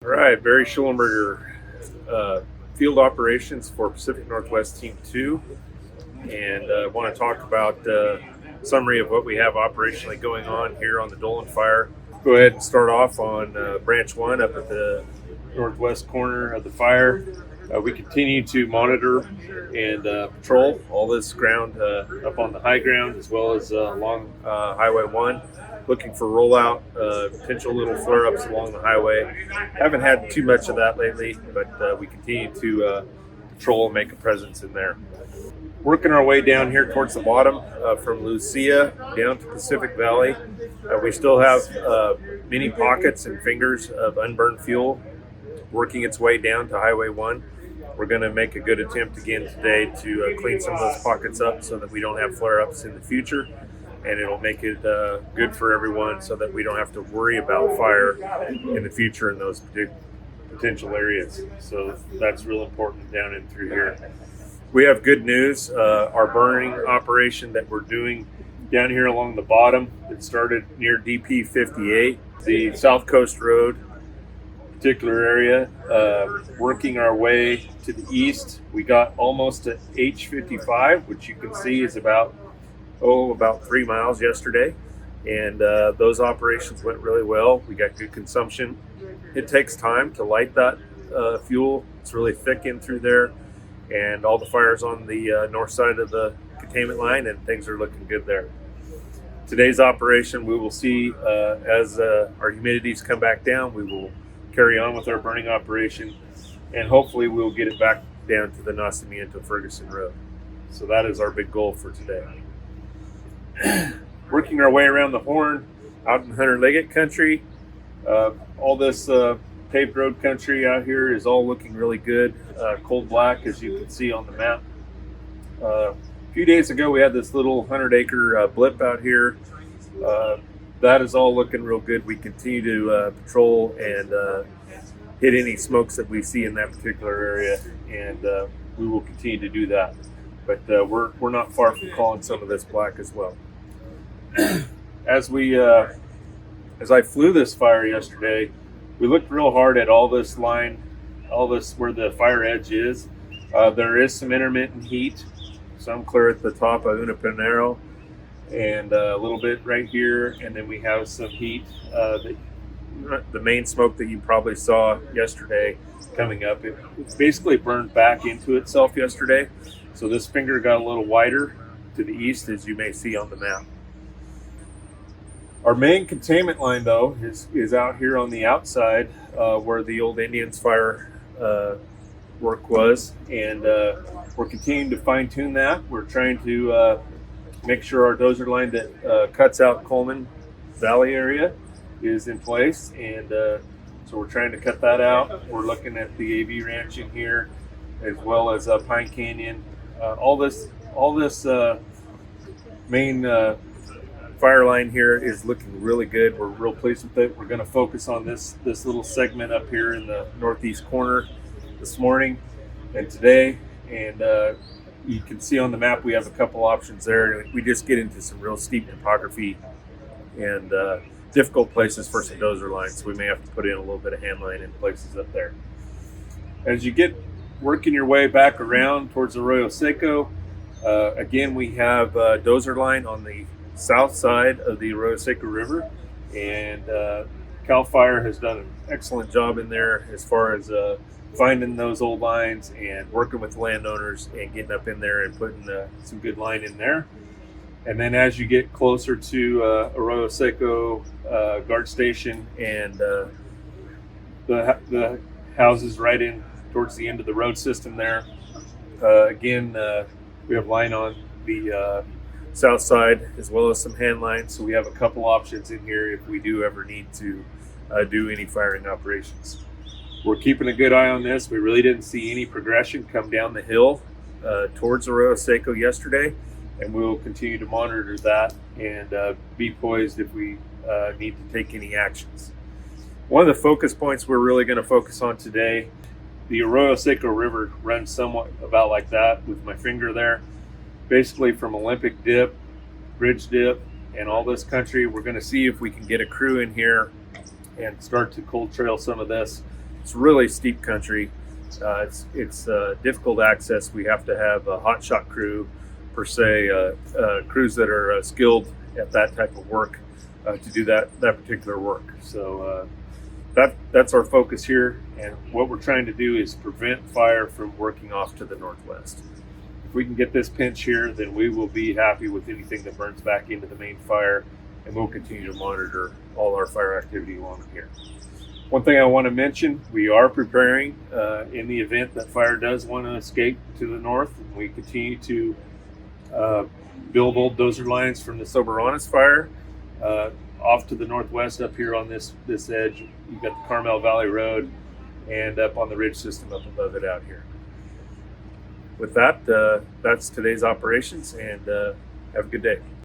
All right, Barry Schulenberger, field operations for Pacific Northwest Team 2, and want to talk about summary of what we have operationally going on here on the Dolan fire. Go ahead and start off on branch 1 up at the northwest corner of the fire. We continue to monitor and patrol all this ground up on the high ground as well as along Highway 1, looking for rollout, potential little flare-ups along the highway. Haven't had too much of that lately, but we continue to patrol and make a presence in there. Working our way down here towards the bottom from Lucia down to Pacific Valley. We still have many pockets and fingers of unburned fuel working its way down to Highway 1. We're going to make a good attempt again today to clean some of those pockets up so that we don't have flare-ups in the future, and it'll make it good for everyone so that we don't have to worry about fire in the future in those potential areas. So that's real important down in through here. We have good news. Our burning operation that we're doing down here along the bottom, it started near DP 58, the South Coast Road particular area, working our way to the east. We got almost to H55, which you can see is about 3 miles yesterday, and those operations went really well. We got good consumption. It takes time to light that fuel. It's really thick in through there, and all the fires on the north side of the containment line, and things are looking good there. Today's operation, we will see as our humidities come back down, we will carry on with our burning operation, and hopefully we'll get it back down to the Nacimiento Ferguson Road. So that is our big goal for today. Working our way around the Horn, out in Hunter Liggett country. All this paved road country out here is all looking really good. Cold black, as you can see on the map. A few days ago, we had this little 100-acre blip out here. That is all looking real good. We continue to patrol and hit any smokes that we see in that particular area, and we will continue to do that. But we're not far from calling some of this black as well. As I flew this fire yesterday, we looked real hard at all this line, all this where the fire edge is. There is some intermittent heat, some clear at the top of Unipinero, and a little bit right here, and then we have some heat. The main smoke that you probably saw yesterday coming up, it basically burned back into itself yesterday. So this finger got a little wider to the east, as you may see on the map. Our main containment line, though, is out here on the outside where the old Indians fire work was, and we're continuing to fine-tune that. We're trying to make sure our dozer line that cuts out Coleman Valley area is in place, and so we're trying to cut that out. We're looking at the AV Ranch in here, as well as Pine Canyon. All this main fire line here is looking really good. We're real pleased with it. We're going to focus on this little segment up here in the northeast corner this morning and today, and you can see on the map we have a couple options there. We just get into some real steep topography and difficult places for some dozer lines, so we may have to put in a little bit of hand line in places up there. As you get working your way back around towards Arroyo Seco, again we have dozer line on the south side of the Arroyo Seco River, and CAL FIRE has done an excellent job in there as far as finding those old lines and working with landowners and getting up in there and putting some good line in there. And then as you get closer to Arroyo Seco guard station and the houses right in towards the end of the road system there, again we have line on the south side as well as some hand lines, so we have a couple options in here if we do ever need to do any firing operations. We're keeping a good eye on this. We really didn't see any progression come down the hill towards Arroyo Seco yesterday, and we'll continue to monitor that and be poised if we need to take any actions. One of the focus points we're really going to focus on today, the Arroyo Seco River runs somewhat about like that with my finger there. Basically from Olympic Dip, Bridge Dip, and all this country. We're going to see if we can get a crew in here and start to cold trail some of this It's really steep country. It's difficult access. We have to have a hot shot crew, per se, crews that are skilled at that type of work to do that particular work. So that's our focus here, and what we're trying to do is prevent fire from working off to the northwest. If we can get this pinch here, then we will be happy with anything that burns back into the main fire, and we'll continue to monitor all our fire activity along here. One thing I want to mention, we are preparing in the event that fire does want to escape to the north. We continue to build old dozer lines from the Soberanus fire off to the northwest up here on this edge. You've got the Carmel Valley Road and up on the ridge system up above it out here. With that, that's today's operations, and have a good day.